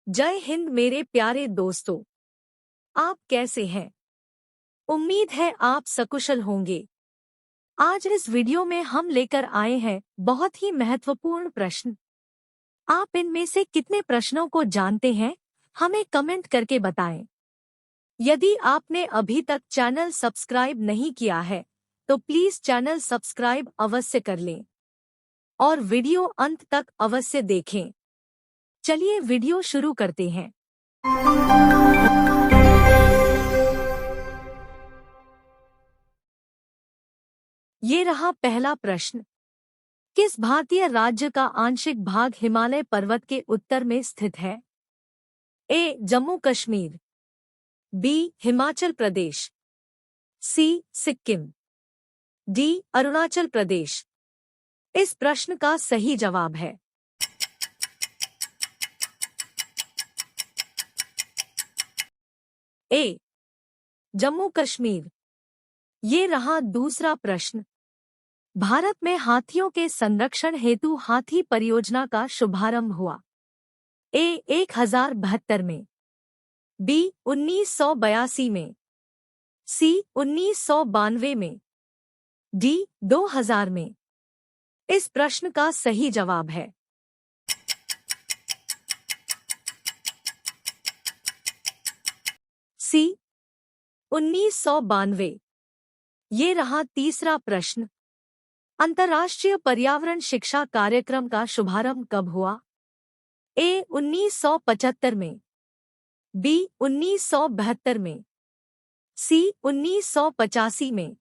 जय हिंद मेरे प्यारे दोस्तों। आप कैसे हैं? उम्मीद है आप सकुशल होंगे। आज इस वीडियो में हम लेकर आए हैं बहुत ही महत्वपूर्ण प्रश्न। आप इनमें से कितने प्रश्नों को जानते हैं, हमें कमेंट करके बताएं। यदि आपने अभी तक चैनल सब्सक्राइब नहीं किया है तो प्लीज चैनल सब्सक्राइब अवश्य कर लें और वीडियो अंत तक अवश्य देखें। चलिए वीडियो शुरू करते हैं। ये रहा पहला प्रश्न। किस भारतीय राज्य का आंशिक भाग हिमालय पर्वत के उत्तर में स्थित है? ए. जम्मू कश्मीर, बी. हिमाचल प्रदेश, सी. सिक्किम, डी. अरुणाचल प्रदेश। इस प्रश्न का सही जवाब है ए. जम्मू कश्मीर। ये रहा दूसरा प्रश्न। भारत में हाथियों के संरक्षण हेतु हाथी परियोजना का शुभारंभ हुआ। ए. 1072 में, बी. 1982 में, सी. 1992 में, डी. 2000 में। इस प्रश्न का सही जवाब है सी. 1992। ये रहा तीसरा प्रश्न। अंतर्राष्ट्रीय पर्यावरण शिक्षा कार्यक्रम का शुभारंभ कब हुआ? ए. 1975 में, बी. 1972 में, सी. 1985 में,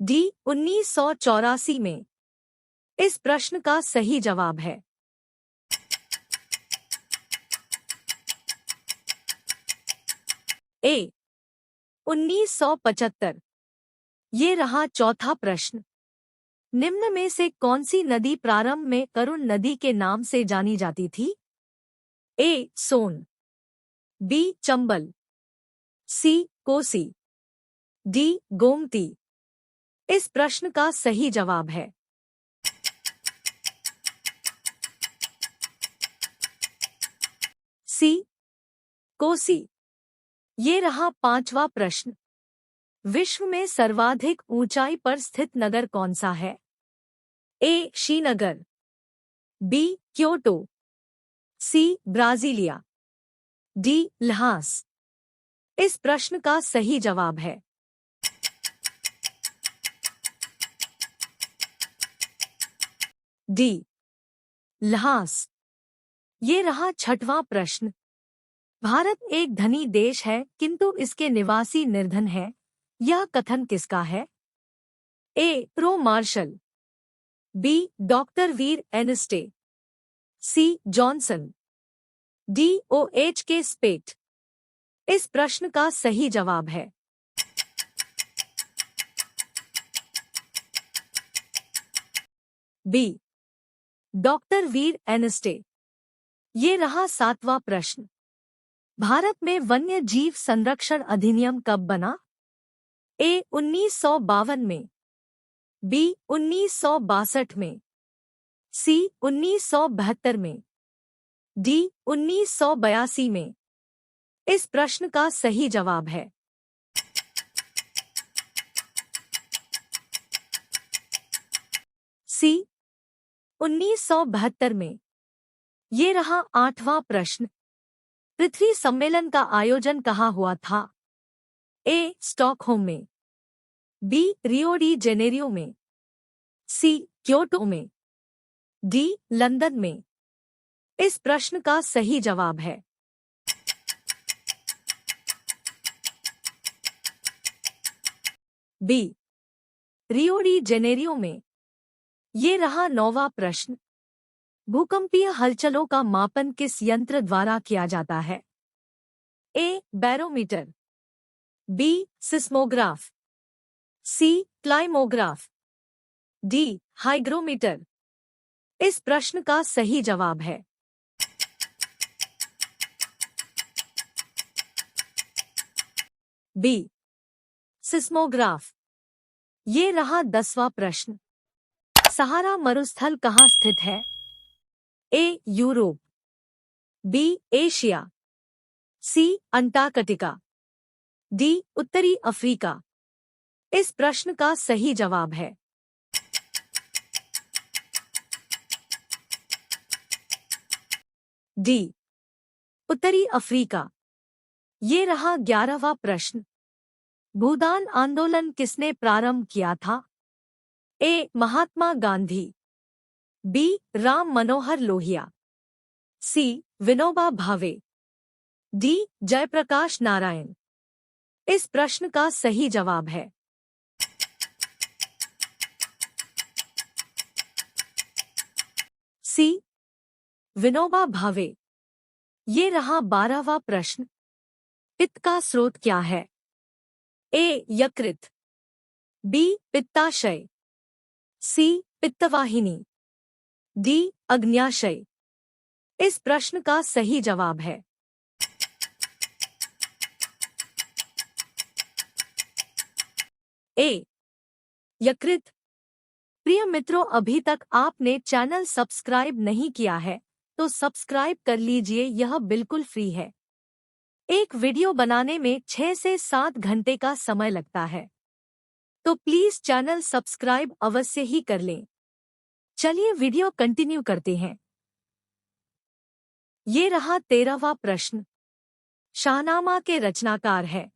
डी. 1984 में। इस प्रश्न का सही जवाब है ए. 1975। ये रहा चौथा प्रश्न। निम्न में से कौन सी नदी प्रारंभ में करुण नदी के नाम से जानी जाती थी? ए. सोन, बी. चंबल, सी. कोसी, डी. गोमती। इस प्रश्न का सही जवाब है सी. कोसी। ये रहा पांचवा प्रश्न। विश्व में सर्वाधिक ऊंचाई पर स्थित नगर कौन सा है? A. Srinagar, B. Kyoto, C. Brasilia, D. Lhasa. इस प्रश्न का सही जवाब है डी. ल्हास। ये रहा छठवां प्रश्न। भारत एक धनी देश है किंतु इसके निवासी निर्धन हैं। यह कथन किसका है? A. Prof Marshall, B. Doctor Vera Anstey, C. Johnson, D. O. H. K. Spate. इस प्रश्न का सही जवाब है बी. Doctor Vera एनस्टे। ये रहा सातवां प्रश्न। भारत में वन्य जीव संरक्षण अधिनियम कब बना? ए. 1952 में, बी. 1962 में, सी. 1972 में, डी. 1982 में। इस प्रश्न का सही जवाब है सी. 1972 में। ये रहा आठवां प्रश्न। पृथ्वी सम्मेलन का आयोजन कहाँ हुआ था? ए. स्टॉकहोम में, बी. रियो डी जेनेरियो में, सी. क्योटो में, डी. लंदन में। इस प्रश्न का सही जवाब है बी. रियो डी जेनेरियो में। ये रहा नौवां प्रश्न। भूकंपीय हलचलों का मापन किस यंत्र द्वारा किया जाता है? A. Barometer, B. Seismograph, C. Plimograph, D. Hygrometer. इस प्रश्न का सही जवाब है बी. सिस्मोग्राफ। ये रहा 10वां प्रश्न। सहारा मरुस्थल कहाँ स्थित है? ए. यूरोप, बी एशिया, सी अंटार्कटिका, डी उत्तरी अफ्रीका। इस प्रश्न का सही जवाब है डी उत्तरी अफ्रीका। ये रहा 11वां प्रश्न। भूदान आंदोलन किसने प्रारंभ किया था? ए महात्मा गांधी, बी राम मनोहर लोहिया, सी विनोबा भावे, डी जयप्रकाश नारायण। इस प्रश्न का सही जवाब है सी विनोबा भावे। ये रहा 12वां प्रश्न। पित्त का स्रोत क्या है? ए यकृत, बी पित्ताशय, सी पित्तवाहिनी, डी अग्न्याशय। इस प्रश्न का सही जवाब है ए यकृत। प्रिय मित्रों, अभी तक आपने चैनल सब्सक्राइब नहीं किया है तो सब्सक्राइब कर लीजिए, यह बिल्कुल फ्री है। एक वीडियो बनाने में 6 से 7 घंटे का समय लगता है, तो प्लीज चैनल सब्सक्राइब अवश्य ही कर लें। चलिए वीडियो कंटिन्यू करते हैं। ये रहा 13वां प्रश्न। शाहनामा के रचनाकार है?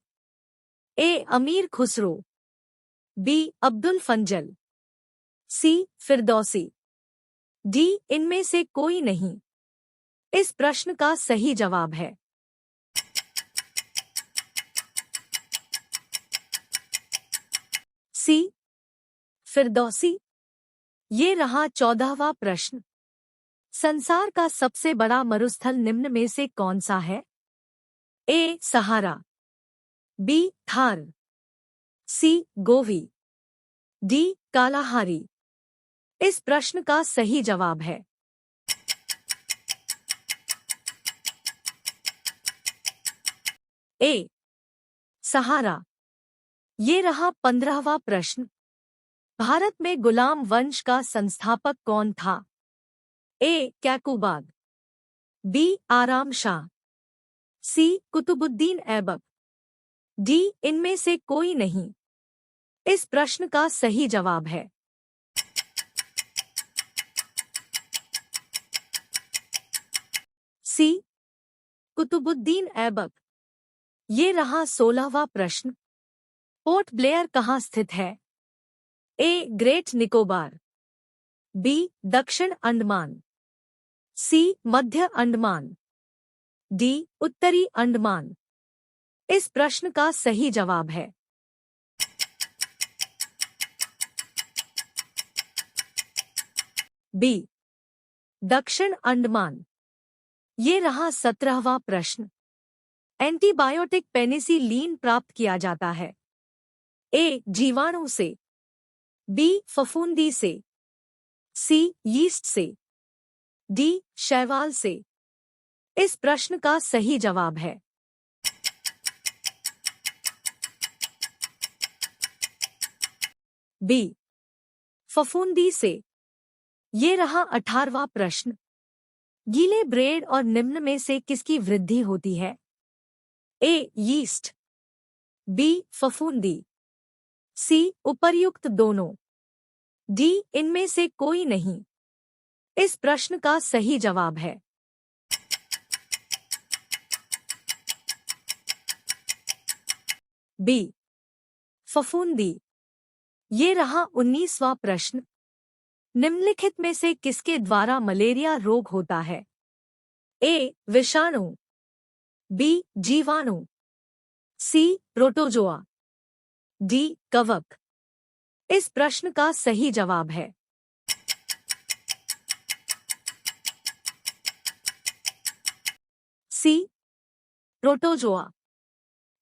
ए अमीर खुसरो, बी अब्दुल फंजल, सी फिरदौसी, डी इनमें से कोई नहीं। इस प्रश्न का सही जवाब है सी फिरदौसी। ये रहा 14वां प्रश्न। संसार का सबसे बड़ा मरुस्थल निम्न में से कौन सा है? ए सहारा, बी थार, सी गोवी, डी कालाहारी। इस प्रश्न का सही जवाब है ए सहारा। ये रहा 15वां प्रश्न। भारत में गुलाम वंश का संस्थापक कौन था? ए कैकुबाद, बी आराम शाह, सी कुतुबुद्दीन ऐबक, डी इनमें से कोई नहीं। इस प्रश्न का सही जवाब है सी कुतुबुद्दीन ऐबक। ये रहा 16वां प्रश्न। पोर्ट ब्लेयर कहाँ स्थित है? ए ग्रेट निकोबार, बी दक्षिण अंडमान, सी मध्य अंडमान, डी उत्तरी अंडमान। इस प्रश्न का सही जवाब है बी दक्षिण अंडमान। ये रहा 17वां प्रश्न। एंटीबायोटिक पेनिसिलीन प्राप्त किया जाता है? ए जीवाणु से, बी फफूंदी से, सी यीस्ट से, डी शैवाल से। इस प्रश्न का सही जवाब है बी फफूंदी से। ये रहा 18वां प्रश्न। गीले ब्रेड और निम्न में से किसकी वृद्धि होती है? ए यीस्ट, बी फफूंदी, सी उपर्युक्त दोनों, डी इनमें से कोई नहीं। इस प्रश्न का सही जवाब है बी फफूंदी। ये रहा 19वां प्रश्न। निम्नलिखित में से किसके द्वारा मलेरिया रोग होता है? ए विषाणु, बी जीवाणु, सी प्रोटोजोआ, डी कवक। इस प्रश्न का सही जवाब है सी प्रोटोजोआ।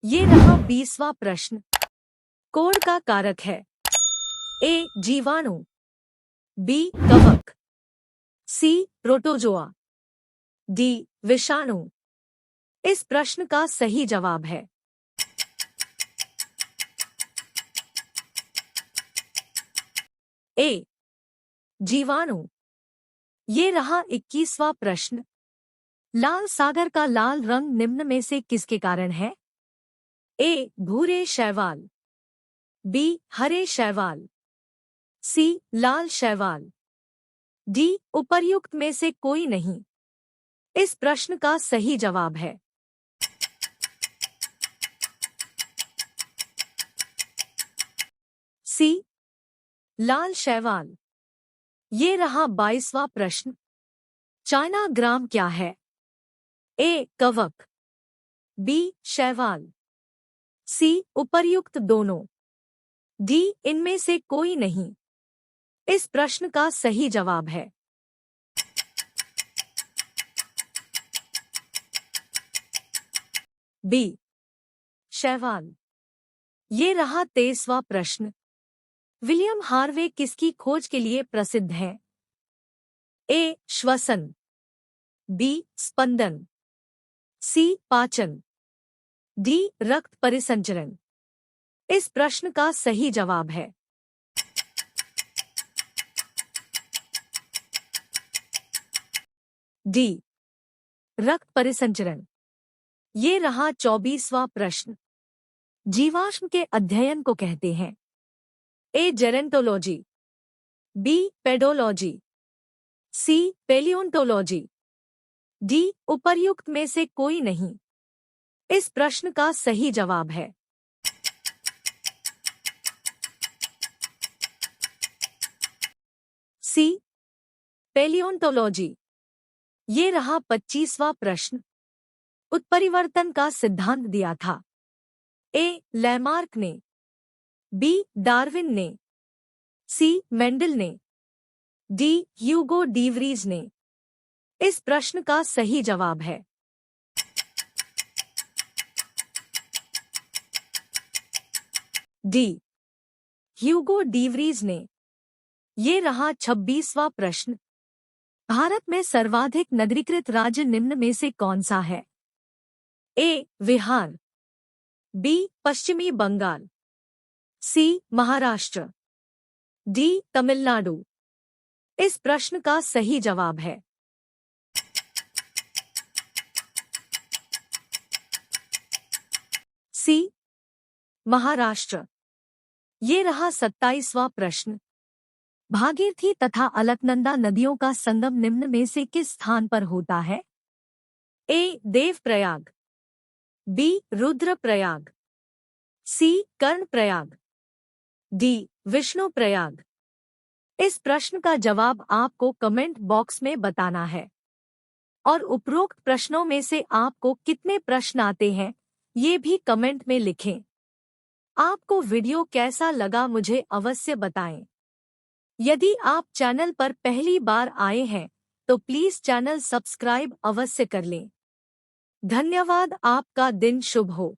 ये रहा 20वां प्रश्न। कोढ़ का कारक है? ए जीवाणु, बी कवक, सी प्रोटोजोआ, डी विषाणु। इस प्रश्न का सही जवाब है ए जीवाणु। ये रहा 21वां प्रश्न। लाल सागर का लाल रंग निम्न में से किसके कारण है? ए. भूरे शैवाल, बी. हरे शैवाल, सी. लाल शैवाल, डी. उपर्युक्त में से कोई नहीं। इस प्रश्न का सही जवाब है सी. लाल शैवाल। ये रहा 22वां प्रश्न। चाइना ग्राम क्या है? ए. कवक, बी. शैवाल, सी. उपर्युक्त दोनों, डी. इनमें से कोई नहीं। इस प्रश्न का सही जवाब है बी. शैवाल। ये रहा 23वां प्रश्न। विलियम हार्वे किसकी खोज के लिए प्रसिद्ध है? ए. श्वसन, बी. स्पंदन, सी. पाचन, डी. रक्त परिसंचरण। इस प्रश्न का सही जवाब है डी. रक्त परिसंचरण। ये रहा 24वां प्रश्न। जीवाश्म के अध्ययन को कहते हैं? A. Gerontology, B. Pedology, C. Paleontology, D. उपर्युक्त में से कोई नहीं। इस प्रश्न का सही जवाब है सी. पेलियोंटोलॉजी। ये रहा 25वां प्रश्न। उत्परिवर्तन का सिद्धांत दिया था? ए. लैमार्क ने, बी. डार्विन ने, सी. मेंडल ने, डी. ह्यूगो डीवरीज ने। इस प्रश्न का सही जवाब है डी. ह्यूगो डीवरीज ने। ये रहा 26वां प्रश्न। भारत में सर्वाधिक नगरीकृत राज्य निम्न में से कौन सा है? ए. बिहार, बी. पश्चिमी बंगाल, सी. महाराष्ट्र, डी. तमिलनाडु। इस प्रश्न का सही जवाब है सी. महाराष्ट्र। ये रहा 27वां प्रश्न। भागीरथी तथा अलकनंदा नदियों का संगम निम्न में से किस स्थान पर होता है? ए. देवप्रयाग, बी. रुद्रप्रयाग, सी. कर्णप्रयाग, डी. विष्णुप्रयाग। इस प्रश्न का जवाब आपको कमेंट बॉक्स में बताना है। और उपरोक्त प्रश्नों में से आपको कितने प्रश्न आते हैं ये भी कमेंट में लिखें। आपको वीडियो कैसा लगा मुझे अवश्य बताएं। यदि आप चैनल पर पहली बार आए हैं तो प्लीज चैनल सब्सक्राइब अवश्य कर लें। धन्यवाद। आपका दिन शुभ हो।